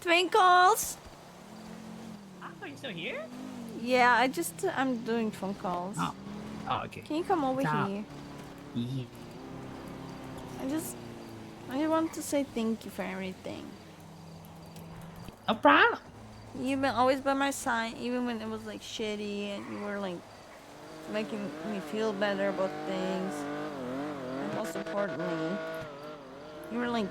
Twinkles! Oh, you're still here? Yeah, I'm doing phone calls. Oh. Oh, okay. Can you come over Top. here? Yeah. I just want to say thank you for everything. No problem. You've been always by my side, even when it was like shitty and you were like making me feel better about things. And most importantly, you were like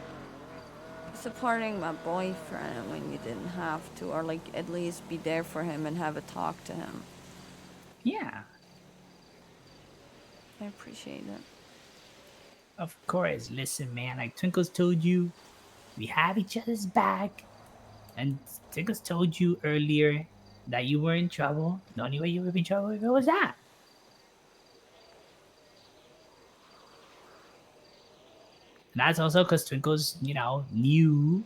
supporting my boyfriend when you didn't have to, or like at least be there for him and have a talk to him. Yeah. I appreciate it. Of course. Listen, man. Like Twinkles told you, we have each other's back. And Twinkles told you earlier that you were in trouble. The only way you would be in trouble if it was that. And that's also because Twinkles, knew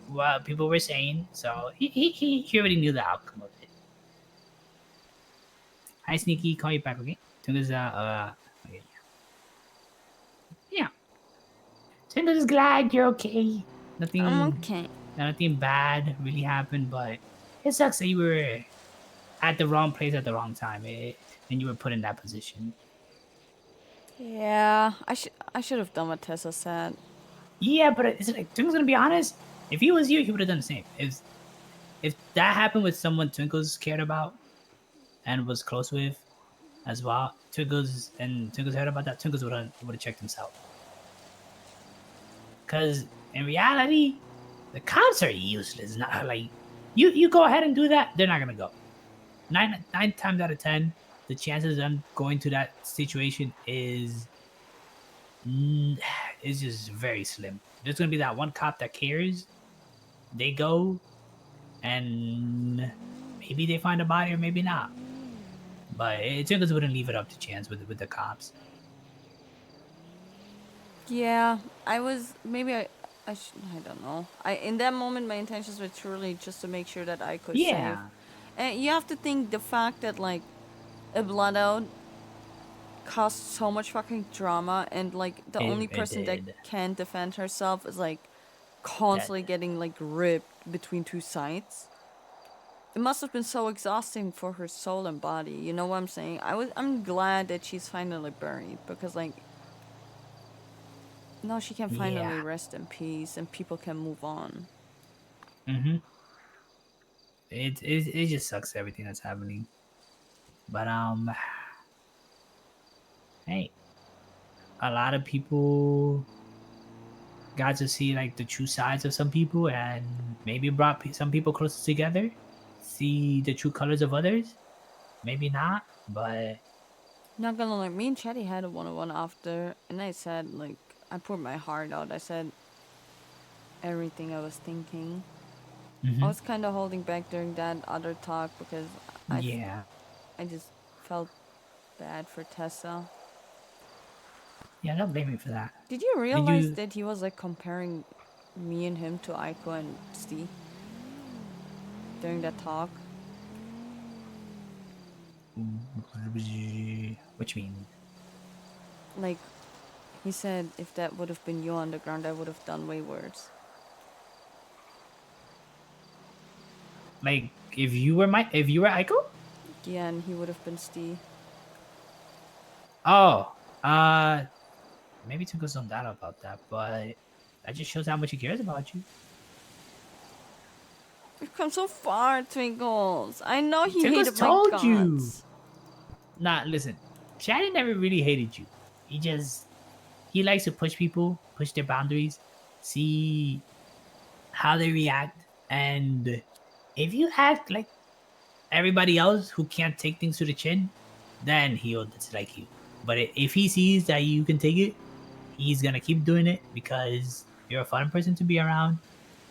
what people were saying. So he already knew the outcome of it. Hi, Sneaky. Call you back, okay? Twinkles, okay. Yeah. Twinkles is glad you're okay. I'm Nothing okay. Nothing bad really happened, but it sucks that you were at the wrong place at the wrong time, and you were put in that position. Yeah, I should have done what Tessa said. Yeah, but it's like Twinkle's gonna be honest. If he was you, he would have done the same. If that happened with someone Twinkles cared about and was close with as well, Twinkles heard about that. Twinkles would have checked himself. Because in reality, the cops are useless. Not like you go ahead and do that, they're not gonna go. Nine times out of 10, the chances of them going to that situation is just very slim. There's gonna be that one cop that cares. They go, and maybe they find a body or maybe not. But Twinkles wouldn't leave it up to chance with the cops. Yeah, I was maybe I don't know. I in that moment my intentions were truly just to make sure that I could save. Yeah, And you have to think the fact that like a blood out caused so much fucking drama and like the only it person that did. can defend herself is like That constantly getting like ripped between two sides. It must have been so exhausting for her soul and body. You know what I'm saying? I'm glad that she's finally buried because like now she can yeah. finally rest in peace and people can move on. Mm-hmm. It just sucks everything that's happening. But hey, a lot of people got to see like the true sides of some people and maybe brought some people closer together, see the true colors of others. Maybe not, but Not gonna lie, me and Chetty had a one-on-one after, and I said like I poured my heart out. I said everything I was thinking. I mm-hmm. was kind of holding back during that other talk because I, Yeah, I just felt bad for Tessa. yeah, don't blame me for that. Did you Did realize you? that he was like comparing me and him to Aiko and Steve during that talk? Which mean? Like, he said if that would have been you on the ground, I would have done way worse. Like if you were Aiko? Yeah, and he would have been Steve. Oh, maybe Twinkle's don't doubt about that, but that just shows how much he cares about you. We've come so far, Twinkles. I know he Twinkle's hated my told you. guts. Nah, listen, Shannon never really hated you. He likes to push their boundaries, see how they react, and if you act like everybody else who can't take things to the chin, then he'll dislike you. But if he sees that you can take it, he's gonna keep doing it because you're a fun person to be around.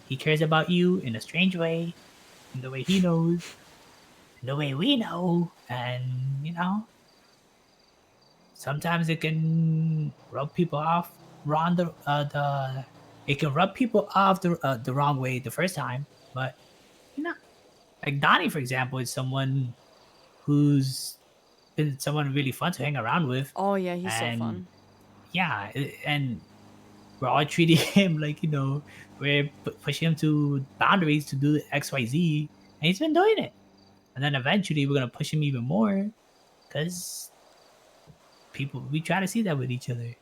He cares about you in a strange way, in the way he knows, in the way we know, and sometimes it can rub people off wrong. The It can rub people off the wrong way the first time, but you know, like Donnie, for example, is someone who's someone really fun to hang around with, Oh yeah, he's so and fun. yeah, and we're all treating him like, you know, we're pushing him to boundaries to do XYZ, and he's been doing it. And then eventually we're gonna push him even more because we try to see that with each other.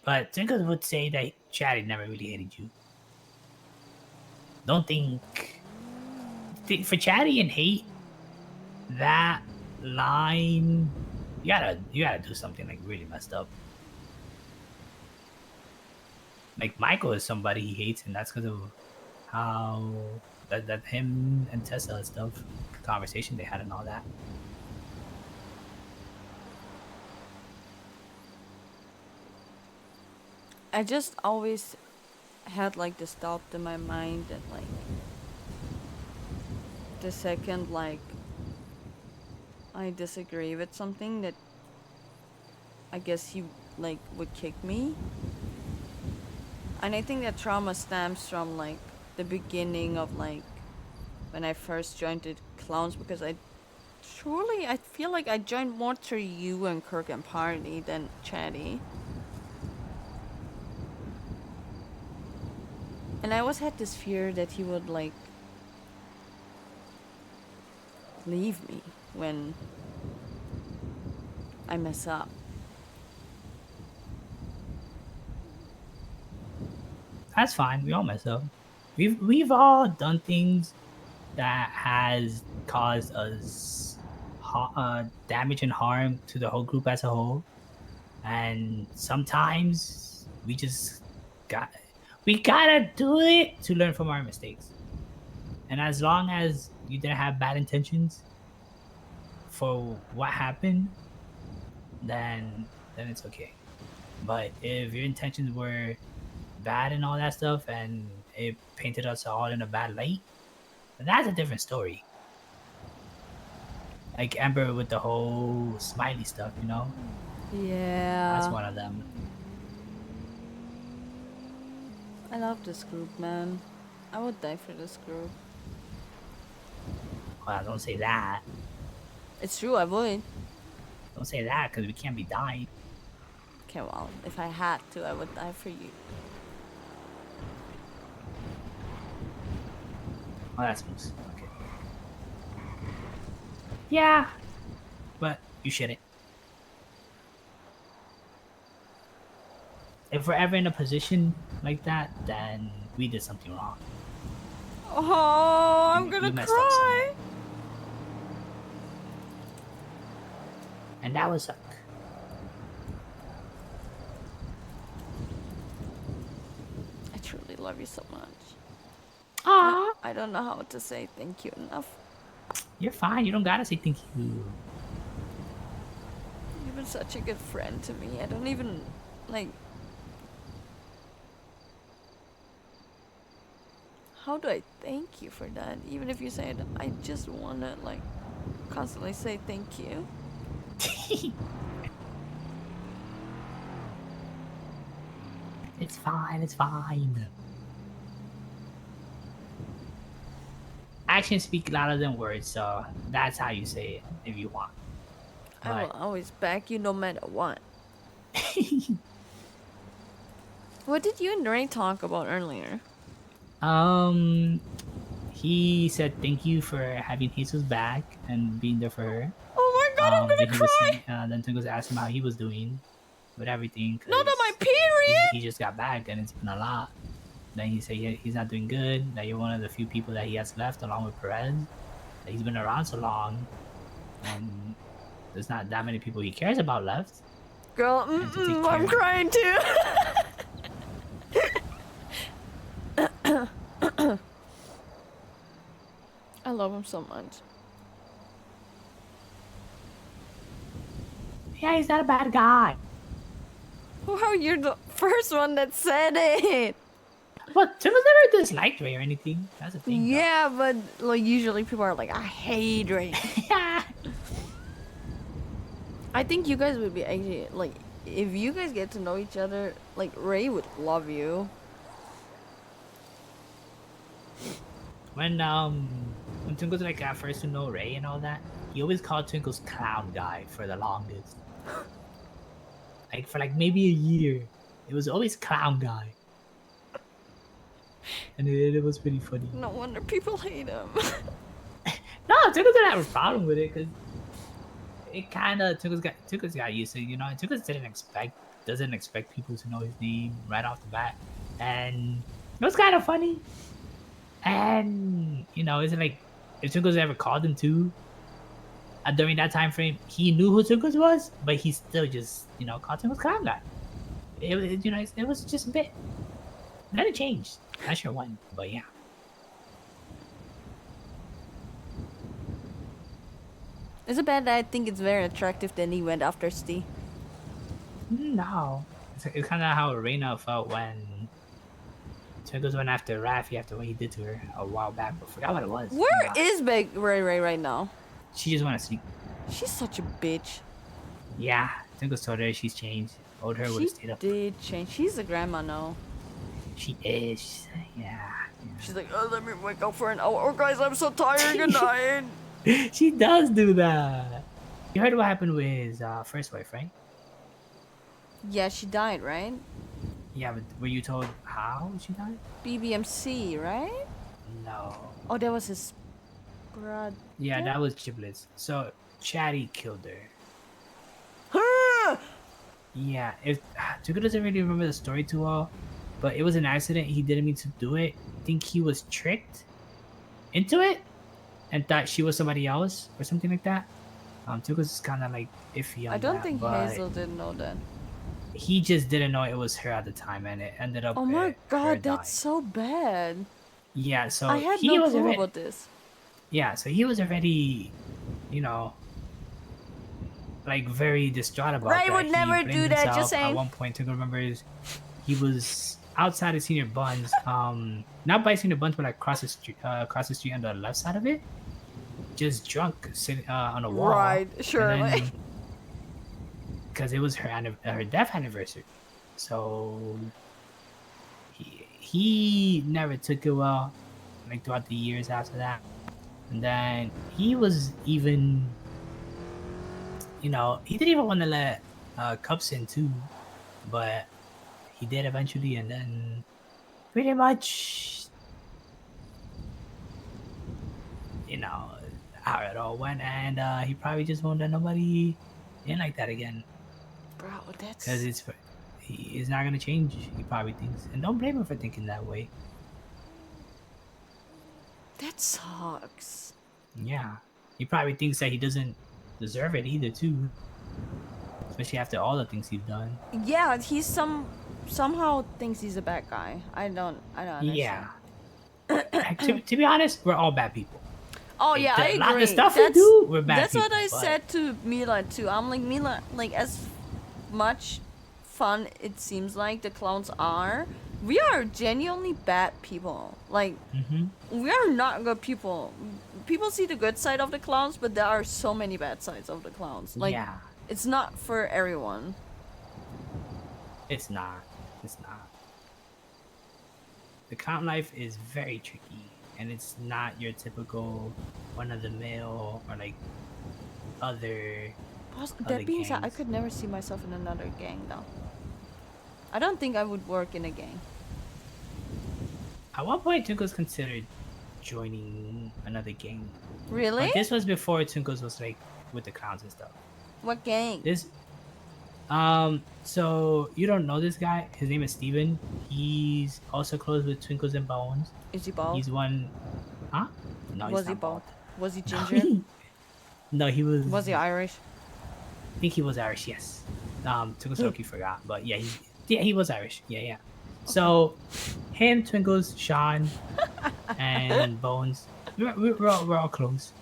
But Twinkles would say that Chatty never really hated you. Don't for Chatty and hate that line. You gotta do something like really messed up. Like Michael is somebody he hates, and that's because of how that him and Tessa and stuff conversation they had and all that. I just always had like this thought in my mind that like the second like I disagree with something that I guess he like would kick me. And I think that trauma stems from like the beginning of like when I first joined the clowns, because I feel like I joined more through you and Kirk and Party than Chatty. And I always had this fear that he would like leave me when I mess up. That's fine. We all mess up. We've all done things that has caused us damage and harm to the whole group as a whole, and sometimes we gotta do it to learn from our mistakes. And as long as you didn't have bad intentions for what happened, then it's okay. But if your intentions were bad and all that stuff, and it painted us all in a bad light, then that's a different story. Like Ember with the whole smiley stuff, you know? Yeah. That's one of them. I love this group, man. I would die for this group. Well, don't say that. It's true, I would. Don't say that because we can't be dying. Okay, well, if I had to, I would die for you. Oh, that's moose. Okay. Yeah, but you shouldn't. If we're ever in a position like that, then we did something wrong. Oh, I'm gonna cry. And that would suck. I truly love you so much. Aww. I don't know how to say thank you enough. You're fine. You don't gotta say thank you. You've been such a good friend to me. I don't even, like... How do I thank you for that? Even if you say it, I just wanna, like, constantly say thank you. It's fine. It's fine. Actions speak louder than words, so that's how you say it if you want. But I will always back you no matter what. What did you and Ray talk about earlier? He said thank you for having Hazel's back and being there for her. Oh my god, I'm gonna cry! Then Twinkles asked him how he was doing with everything. Not on my period! He just got back and it's been a lot. Then he said he's not doing good, that you're one of the few people that he has left along with Perez. That he's been around so long and there's not that many people he cares about left. Girl, I'm crying too! I love him so much. Yeah, he's not a bad guy. Wow, you're the first one that said it! But Tim has never disliked Ray or anything. That's the thing. Yeah, but like usually people are like, I hate Ray. I think you guys would be actually like, if you guys get to know each other, like Ray would love you. When Twinkles like got first to know Ray and all that, he always called Twinkles clown guy for the longest. Like for like maybe a year, it was always clown guy, and it was pretty funny. No wonder people hate him. No, Tickles didn't have a problem with it because it kind of Tickles got used to it, you know. And Tickles doesn't expect people to know his name right off the bat, and it was kind of funny. And you know, it's like if Tickles ever called him too during that time frame, he knew who Tickles was, but he still just called him clown guy. It was just a bit. Then it changed. Not sure when, but yeah. Is it bad that I think it's very attractive that he went after Steve? No. It's kind of how Reina felt when Twinkles went after Raffy after what he did to her a while back. But I forgot what it was. Where is Big Ray right now? She just went to sleep. She's such a bitch. Yeah. Twinkles told her she's changed. Told her would have stayed up. She did change. She's a grandma now. She is. Yeah. She's like, oh, let me wake up for an hour. Oh, guys, I'm so tired. Good night. She does do that. You heard what happened with his first wife, right? Yeah, she died, right? Yeah, but were you told how she died? BBMC, right? No. Oh, that was his brother. Yeah, that was Giblets. So Chatty killed her. Yeah, if Tuka doesn't really remember the story too well, but it was an accident. He didn't mean to do it. I think he was tricked into it and thought she was somebody else or something like that. Tuka's kind of like iffy on I don't that, think but Hazel didn't know that. he just didn't know it was her at the time, and it ended up. Oh my her god, dying. that's so bad. Yeah, so I had he no was clue already, about this. Yeah, so he was already, like very distraught about Ray that. would never blamed do that, himself. just saying. At one point, Tuka remembers he was outside of Senior Buns, not by Senior Buns, but like across the street on the left side of it, just drunk, sitting on a wall. Right, sure. Because it was her death anniversary, so he never took it well, like throughout the years after that, and then he was even. He didn't even want to let Cups in too, but he did eventually, and then pretty much, how it all went, and he probably just won't let nobody in like that again. Bro, that's... Because he's not gonna change, he probably thinks, and don't blame him for thinking that way. That sucks. Yeah, he probably thinks that he doesn't deserve it either too, especially after all the things he's done. Yeah, he's somehow thinks he's a bad guy. I don't understand. Yeah. to be honest, we're all bad people. Oh yeah, I agree. A lot of the stuff we do, we're bad That's people, what I said to Mila too. I'm like, Mila, like as much fun it seems like the clowns are, we are genuinely bad people. Like, we are not good people. People see the good side of the clowns, but there are so many bad sides of the clowns. Like, yeah. It's not for everyone. It's not. The clown life is very tricky, and it's not your typical one-of-the-mill or like other. That being said, I could never see myself in another gang though. I don't think I would work in a gang. At one point, Twinkles considered joining another gang. Really? But this was before Twinkles was like with the clowns and stuff. What gang? So you don't know this guy. His name is Steven. He's also close with Twinkles and Bones. Is he bald? He's one. Huh? No, Was he's he not bald? Was he ginger? No, he was. Was he Irish? I think he was Irish. Yes. Twinkles Loki forgot, but yeah, he was Irish. Yeah. So, him, Twinkles, Sean, and Bones, we're all close,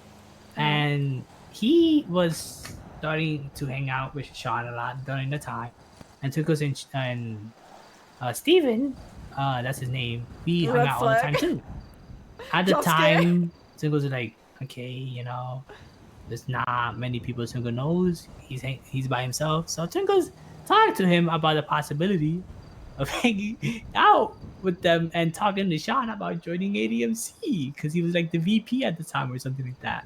and he was starting to hang out with Sean a lot during the time, and Twinkles and Steven, that's his name, we hung out all the time too. At the time, Twinkles was like, okay, there's not many people Twinkle knows. He's by himself, so Twinkles talked to him about the possibility of hanging out with them and talking to Sean about joining ADMC because he was like the VP at the time or something like that.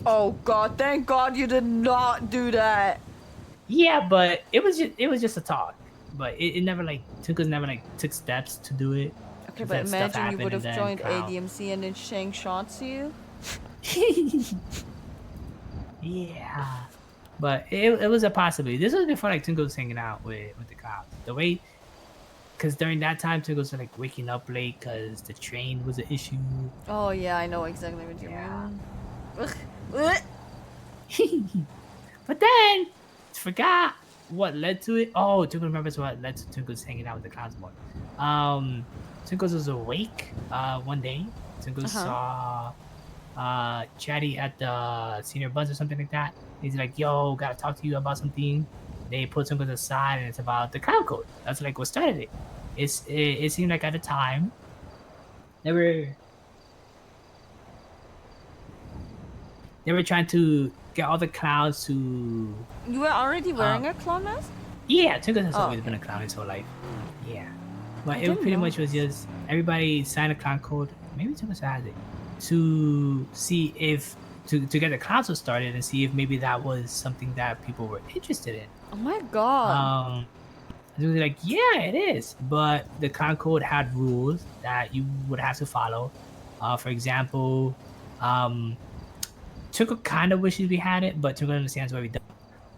Oh god, thank god you did not do that. Yeah, but it was just a talk. But it never like Twinkles never like took steps to do it. Okay, Just but then stuff imagine you happened would and have then joined clown. ADMC and then Shang shots you. Yeah. But it was a possibility. This was before like Twinkles was hanging out with the clowns. The way because during that time Twinkles was like waking up late because the train was an issue. Oh yeah, I know exactly what you Yeah. mean. Ugh. Ugh. But then forgot what led to it. Oh, Twinkle remembers what led to Twinkle's hanging out with the clowns more. Twinkles was awake one day. Twinkles Uh-huh. saw Chatty at the senior bus or something like that. He's like, yo, gotta talk to you about something. They put Twinkles aside and it's about the clown code. That's like what started it. It seemed like at the time they were they were trying to get all the clowns to You were already um wearing a clown mask? yeah, Twinkles has Oh, always okay. been a clown his whole life. Yeah. But I it didn't pretty know much was this. just everybody signed a clown code. Maybe Twinkles has it to see if to get the council started and see if maybe that was something that people were interested in. Oh my god. Um, and they were like, yeah, it is. But the clown code had rules that you would have to follow. For example, um, Twinkle kind of wishes we had it, but Twinkle understands why we don't.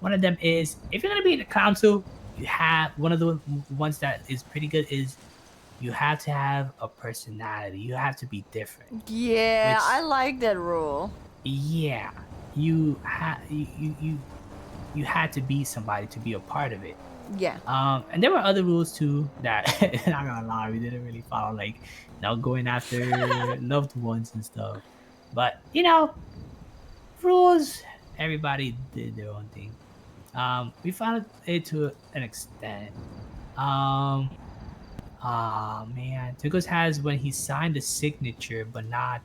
One of them is if you're gonna be in the council, you have one of the ones that is pretty good is you have to have a personality. You have to be different. Yeah, Which I like that rule. yeah, you had to be somebody to be a part of it. Yeah. And there were other rules too that not gonna lie, we didn't really follow, like not going after loved ones and stuff. But rules, everybody did their own thing. We followed it to an extent. Um, man, Tucos has when he signed the signature, but not.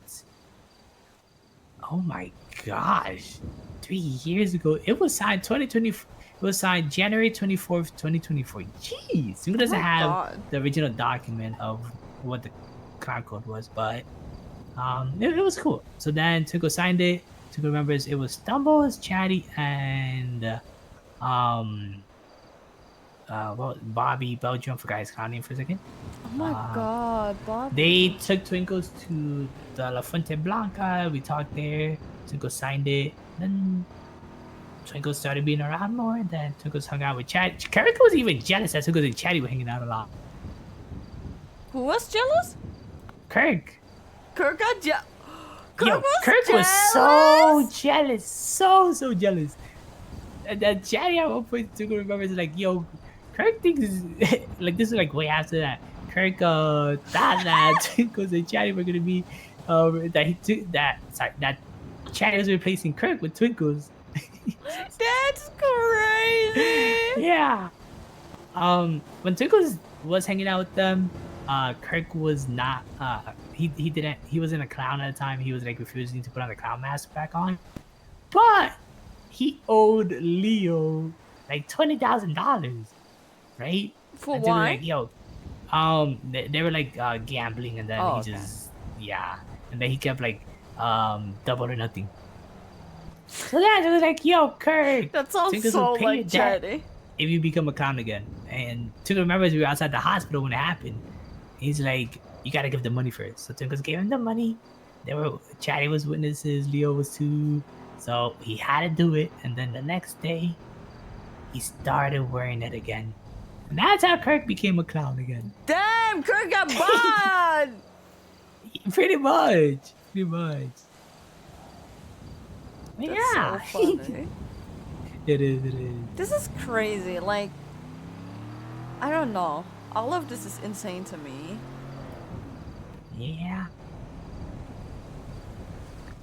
Oh my gosh, 3 years ago it was signed 2020. It was signed January 24th, 2024. Jeez, Tucos Oh doesn't my have god. the original document of what the clown code was, but it was cool. So then Tuco signed it. Tuco remembers it was Stumbles, Chatty, and um well, Bobby Belgium. Forgot his clown name for a second. Oh my Uh, god, Bobby. they took Twinkles to the La Fuente Blanca. We talked there. Twinkles signed it. Then Twinkles started being around more. And then Twinkles hung out with Chatty. Karika was even jealous that Twinkles and Chatty were hanging out a lot. Who was jealous? Kirk. Kirk got Kirk Yo, was Kirk was so jealous. So jealous. And then Chatty at one point Twinkles remembers like, yo, Kirk thinks like this is like way after that. Kirk thought that Twinkles and Chatty were gonna be that he took that sorry that Chatty was replacing Kirk with Twinkles. That's crazy. Yeah. When Twinkles was hanging out with them, Kirk was not he wasn't a clown at the time. He was like refusing to put on the clown mask back on. But he owed Leo like $20,000, right? For And they were why? like, yo, they were like gambling, and then Oh, he okay. just yeah, and then he kept like double or nothing. So then it was like, yo, Kurt, That sounds Tinkers will so pay your like debt Chatty. if you become a clown again. And Tinker remembers we were outside the hospital when it happened. He's like, you gotta give the money first. So Tinkers gave him the money. There were Chatty was witnesses, Leo was too. So he had to do it. And then the next day, he started wearing it again. And that's how Kirk became a clown again. Damn, Kirk got banned. Pretty much. Pretty much. But That's yeah. so funny. It is. This is crazy. Like, I don't know. All of this is insane to me. Yeah.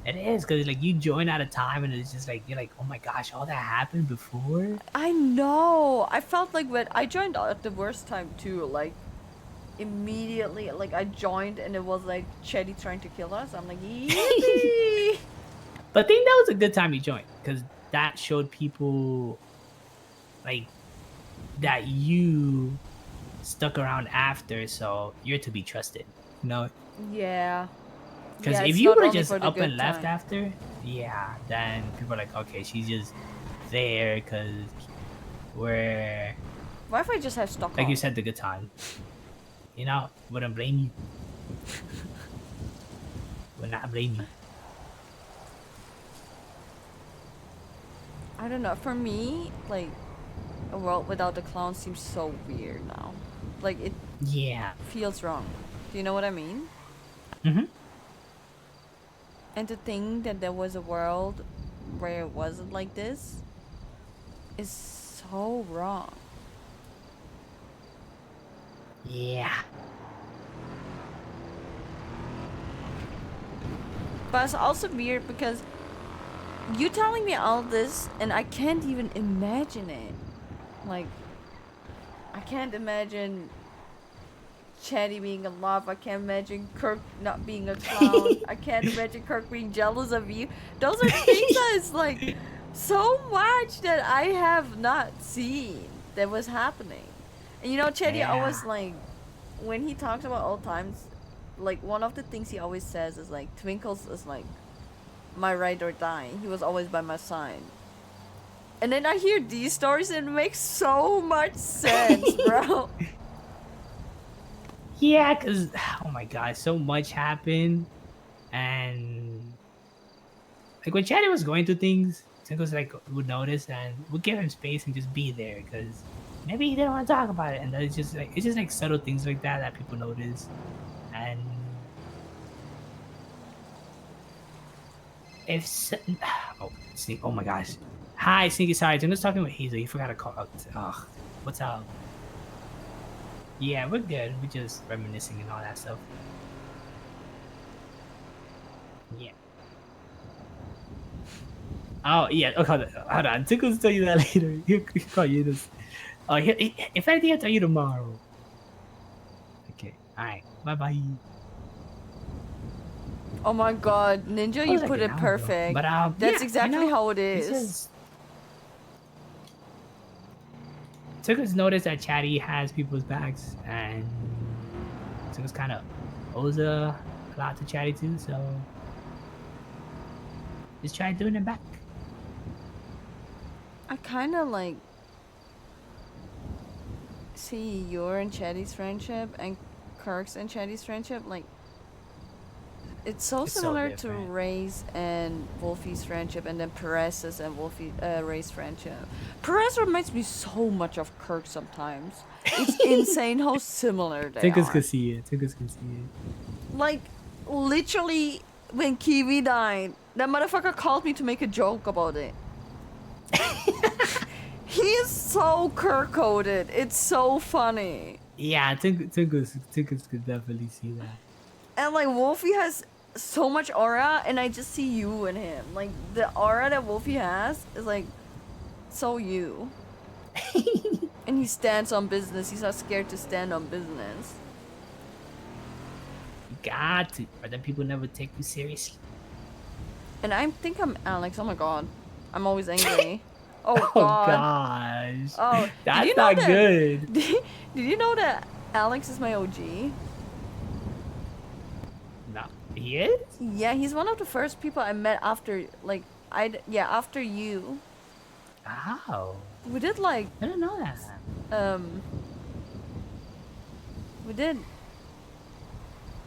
It is, because like you join at a time and it's just like you're like, oh my gosh, all that happened before. I know. I felt like when I joined at the worst time too. Like, immediately, like I joined and it was like Chetty trying to kill us. I'm like, yippee! But I think that was a good time you joined, because that showed people like that you stuck around after, so you're to be trusted. You know? Yeah. Because Yeah, if it's you not would have only just for the up and good left time. after, yeah, then people are like, okay, she's just there because where, What if I just have Stockholm? like you said, the good time. You know, wouldn't blame you. Would not blame you. I don't know. For me, like, a world without the clown seems so weird now. Like, it Yeah. feels wrong. Do you know what I mean? Mm-hmm. And to think that there was a world where it wasn't like this is so wrong. Yeah. But it's also weird because you telling me all this and I can't even imagine it. Like, I can't imagine Chatty being in love. I can't imagine Kirk not being a clown. I can't imagine Kirk being jealous of you. Those are things that is like so much that I have not seen that was happening. And you know, Chatty Yeah. always like, when he talks about old times, like one of the things he always says is like, Twinkles is like my ride or die. He was always by my side. And then I hear these stories and it makes so much sense, bro. Yeah, because, oh my god, so much happened. And, like, when Chatty was going through things, Tinkles, like, would notice and would give him space and just be there, because maybe he didn't want to talk about it. And it's just, like, subtle things like that that people notice. And if, oh, Sneak, oh my gosh. Hi, Sneaky, sorry, I'm just talking with Hazel. You forgot to call out. Ugh, what's up? Yeah, we're good. We're just reminiscing and all that stuff. Yeah. Oh, yeah. Okay, hold on. Tinkles tell you that later. He'll call you this. Oh, if anything, I'll tell you tomorrow. Okay. All right. Bye-bye. Oh my god, Ninja, That you was like put an it hour ago. perfect. But, That's yeah, exactly how it it's is. just... Tinkles noticed that Chatty has people's backs, and Tinkles kind of owes a lot to Chatty too, so just try doing it back. I kind of like see your and Chatty's friendship and Kirk's and Chatty's friendship. Like, it's so It's so similar to different. Ray's and Wolfie's friendship, and then Perez's and Ray's friendship. Perez reminds me so much of Kirk sometimes. It's insane how similar they Tinkles are. can see it. Tinkles can see it. Like, literally, when Kiwi died, that motherfucker called me to make a joke about it. He is so Kirk-coded. It's so funny. Yeah, Tinkles could definitely see that. And, like, Wolfie has so much aura, and I just see you in him. Like, the aura that Wolfie has is, like, so you. And he stands on business. He's not scared to stand on business. You got to, or then people never take you seriously. And I think I'm Alex. Oh my god. I'm always angry. Oh Oh god. gosh. Oh, That's did you know not that, good. Did you know that Alex is my OG? No, he is? Yeah, he's one of the first people I met after, like, after you. Oh, We did, like, I didn't know that. we did,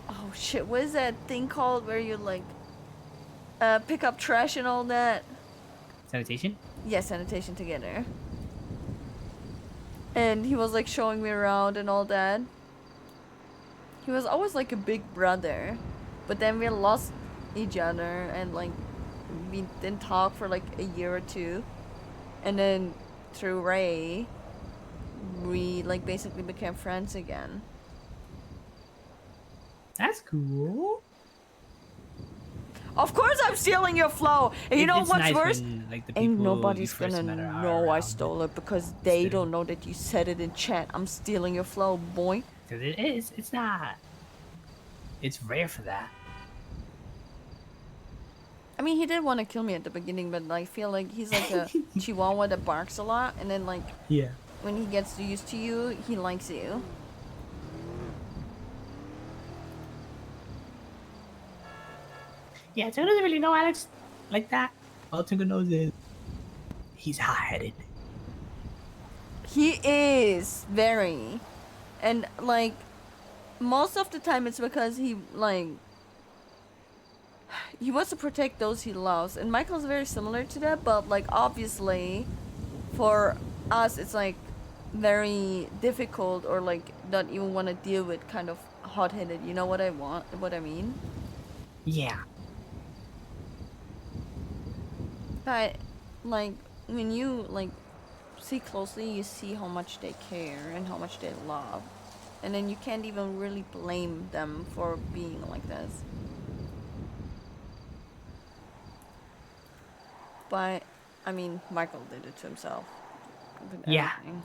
oh shit, what is that thing called where you, like, pick up trash and all that? Sanitation? Yeah, sanitation together. And he was, like, showing me around and all that. He was always, like, a big brother. But then we lost each other and, like, we didn't talk for, like, a year or two. And then through Ray, we, like, basically became friends again. That's cool. Of course I'm stealing your flow! And you know It's what's nice worse? when, like, the Ain't people nobody's you first gonna met are know I around. stole it because they Still. don't know that you said it in chat. I'm stealing your flow, boy. Because it's not. It's rare for that. I mean, he did want to kill me at the beginning, but I feel like he's like a chihuahua that barks a lot, and then, like, Yeah. when he gets used to you, he likes you. Yeah, Tinker doesn't really know Alex like that. All Tinker knows is he's hot-headed. He is very, and like most of the time it's because he wants to protect those he loves, and Michael's very similar to that. But like obviously, for us, it's like very difficult or like not even want to deal with kind of hot-headed. You know what I want? What I mean? Yeah. But like when you like see closely, you see how much they care and how much they love, and then you can't even really blame them for being like this. But I mean, Michael did it to himself with Yeah. everything.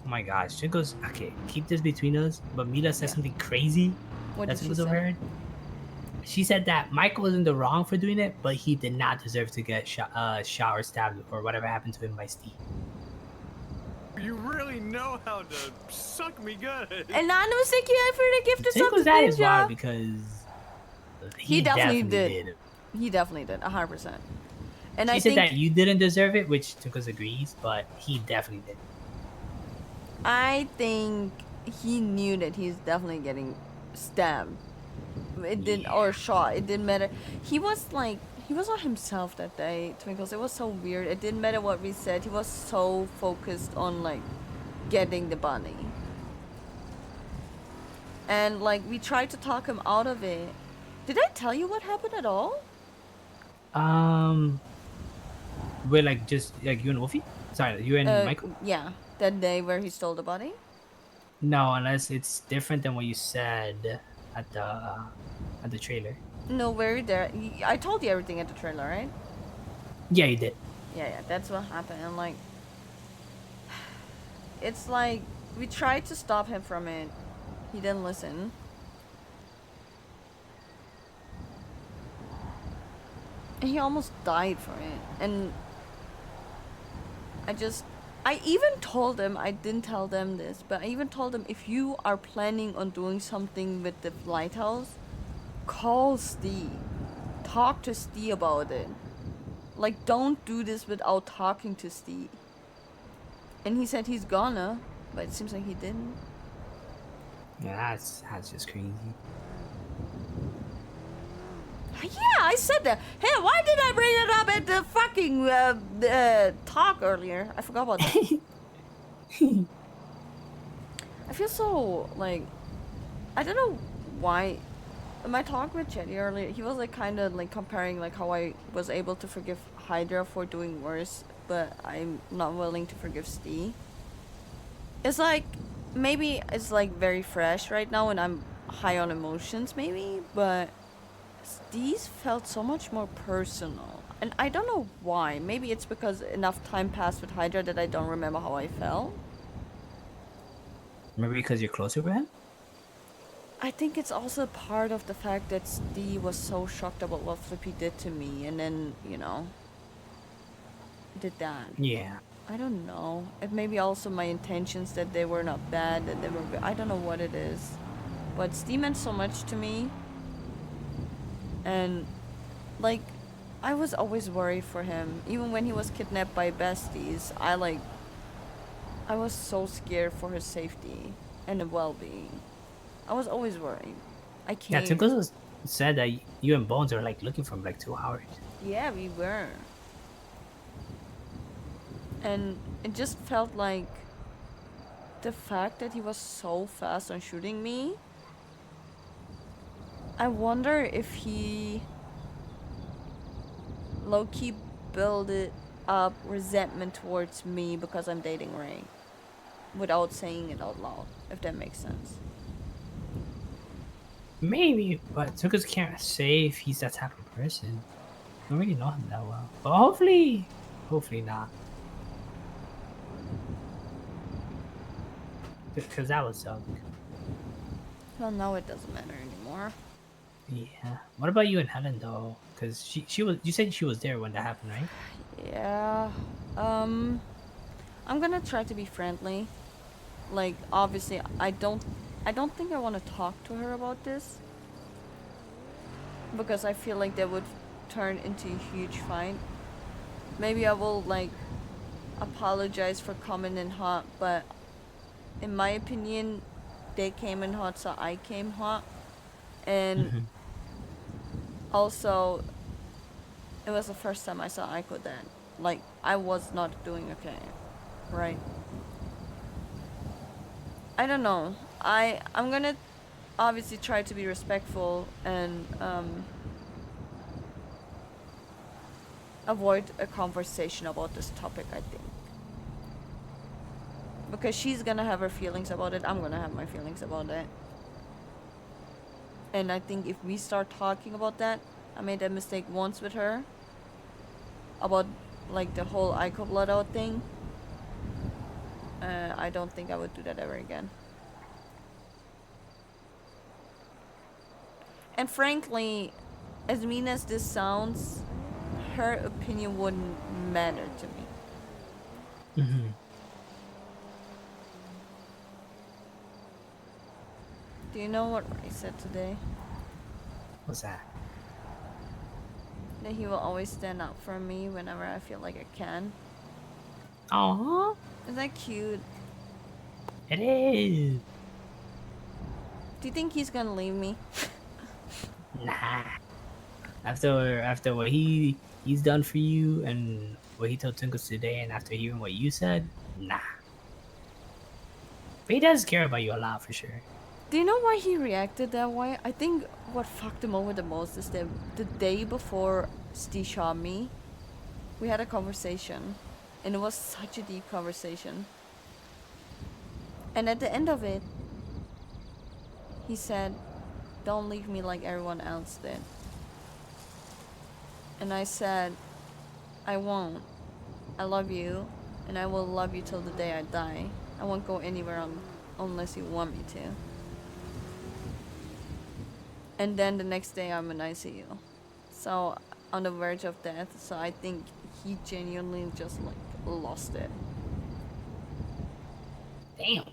Oh my gosh. Twinkles, okay, keep this between us, but Mila said Yeah. something crazy What that did she Twinkles say? overheard. She said that Michael was in the wrong for doing it, but he did not deserve to get shower stabbed or whatever happened to him by Steve. You really know how to suck me good. And I know Siki for the gift of Twinkles, something that is wild ninja. because He definitely did. He definitely did, 100%. And She I said think that you didn't deserve it, which Twinkles agrees, but he definitely did. I think he knew that he's definitely getting stabbed. It didn't or shot. It didn't matter. He was not himself that day, Twinkles. It was so weird. It didn't matter what we said. He was so focused on like getting the bunny. And like we tried to talk him out of it. Did I tell you what happened at all? We're like just like you and Wolfie? Sorry, you and Michael? Yeah, that day where he stole the body. No, unless it's different than what you said at the trailer. No, where there. I told you everything at the trailer, right? Yeah, you did. Yeah, that's what happened. And like, it's like we tried to stop him from it. He didn't listen. And he almost died for it. And I even told him, I didn't tell them this, but I even told him if you are planning on doing something with the lighthouse, call Steve. Talk to Steve about it. Like, don't do this without talking to Steve. And he said he's gonna, but it seems like he didn't. Yeah, that's just crazy. Yeah, I said that. Hey, why did I bring it up at the fucking talk earlier? I forgot about that. I feel so, like, I don't know why. In my talk with Chetty earlier, he was like kind of like comparing like how I was able to forgive Hydra for doing worse, but I'm not willing to forgive Steve. It's like, maybe it's like very fresh right now and I'm high on emotions maybe, but these felt so much more personal. And I don't know why. Maybe it's because enough time passed with Hydra that I don't remember how I felt. Maybe because you're closer with him? I think it's also part of the fact that Steve was so shocked about what Flippy did to me and then, did that. Yeah. I don't know. It may be also my intentions that they were not bad, that they were I don't know what it is. But Steve meant so much to me. And, like, I was always worried for him. Even when he was kidnapped by besties, I was so scared for his safety and well-being. I was always worried. I Yeah, can't. Twinkles said that you and Bones are like looking for him like 2 hours. Yeah, we were. And it just felt like the fact that he was so fast on shooting me. I wonder if he low-key built up resentment towards me because I'm dating Ray. Without saying it out loud, if that makes sense. Maybe, but Twinkles can't say if he's that type of person. I don't really know him that well. But hopefully not. Because that would suck. Well, now it doesn't matter anymore. Yeah. What about you and Helen though? Because she was. You said she was there when that happened, right? Yeah. I'm gonna try to be friendly. Like, obviously, I don't think I want to talk to her about this. Because I feel like that would turn into a huge fight. Maybe I will, like, apologize for coming in hot, but in my opinion, they came in hot, so I came hot. And also, it was the first time I saw Aiko then. Like, I was not doing okay, right? I don't know. I'm gonna obviously try to be respectful and avoid a conversation about this topic, I think. Because she's gonna have her feelings about it, I'm gonna have my feelings about it. And I think if we start talking about that, I made that mistake once with her. About, like, the whole Aiko blood out thing. I don't think I would do that ever again. And frankly, as mean as this sounds, her opinion wouldn't matter to me. Do you know what Ray said today? What's that? That he will always stand up for me whenever I feel like I can. Aww. Is that cute? It is. Do you think he's gonna leave me? Nah. After what he's done for you and what he told Twinkles today, and after hearing what you said, nah. But he does care about you a lot for sure. Do you know why he reacted that way? I think what fucked him over the most is that the day before Steve shot me, we had a conversation. And it was such a deep conversation. And at the end of it, he said, "Don't leave me like everyone else did." And I said, "I won't. I love you, and I will love you till the day I die. I won't go anywhere unless you want me to." And then the next day I'm in ICU. So, on the verge of death. So I think he genuinely just, like, lost it. Damn.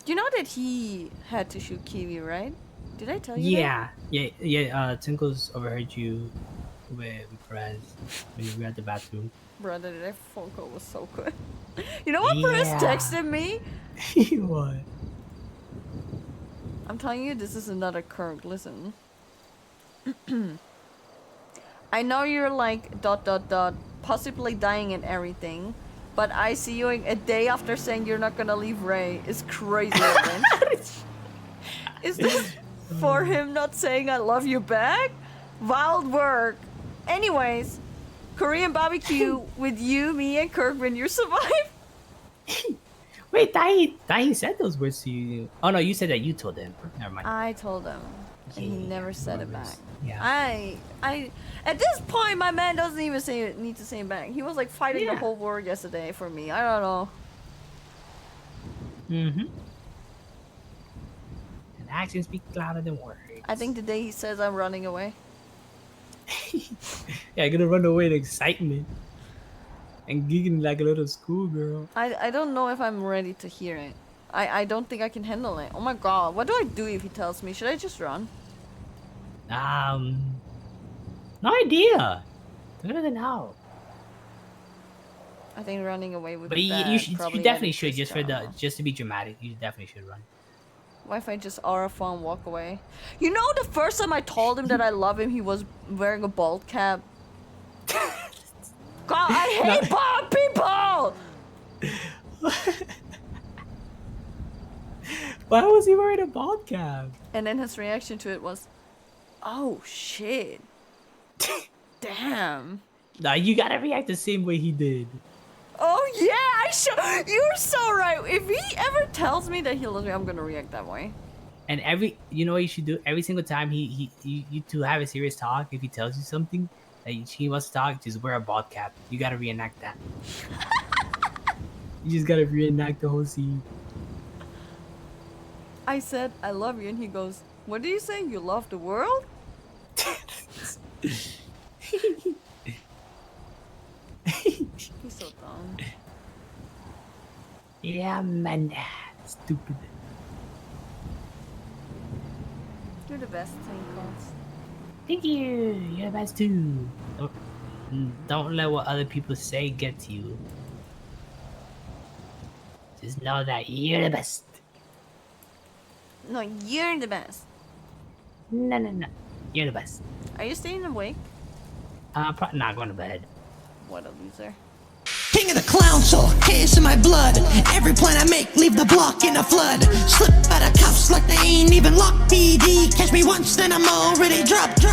You know that he had to shoot Kiwi, right? Did I tell you that? Yeah. Twinkles overheard you with Perez when you were at the bathroom. Brother, that phone call was so good. You know what Perez texted me? What? I'm telling you, this is another Kirk. Listen. I know you're like ... possibly dying and everything, but I see you a day after saying you're not gonna leave Ray. It's crazy. Is this for him not saying I love you back? Wild work. Anyways, Korean barbecue with you, me, and Kirk when you survive. Wait, Dai said those words to you. Oh no, you said that you told him. Never mind. I told him, and he Yeah, never said it back. Yeah. I at this point, my man doesn't even need to say it back. He was like fighting the Yeah. whole war yesterday for me. I don't know. And actions speak louder than words. I think the day he says I'm running away. Yeah, gonna run away in excitement and giggling like a little schoolgirl. I don't know if I'm ready to hear it. I don't think I can handle it. Oh my god, what do I do if he tells me? Should I just run? No idea. I don't know. I think running away would But be bad. you Probably definitely edit should this just drama. just to be dramatic. You definitely should run. What if I just RFO and walk away? You know, the first time I told him that I love him, he was wearing a bald cap. God, I hate bald people! Why was he wearing a bald cap? And then his reaction to it was, "Oh shit. Damn. Nah, you gotta react the same way he did. Oh yeah, you're so right. If he ever tells me that he loves me, I'm gonna react that way." And you know what you should do? Every single time you two have a serious talk, if he tells you something that he wants to talk, just wear a bald cap. You gotta reenact that. You just gotta reenact the whole scene. I said, "I love you," and he goes, "What did you say? You love the world?" He's so dumb. Yeah, man. Stupid. You're the best, Twinkles. Thank you. You're the best too. Don't let what other people say get to you. Just know that you're the best. No, you're the best. No. You're the best. Are you staying awake? Probably not going to bed. What a loser. King of the clown, so haze in my blood. Every plan I make, leave the block in a flood. Slip out of cuffs like they ain't even locked. PD, catch me once, then I'm already dropped.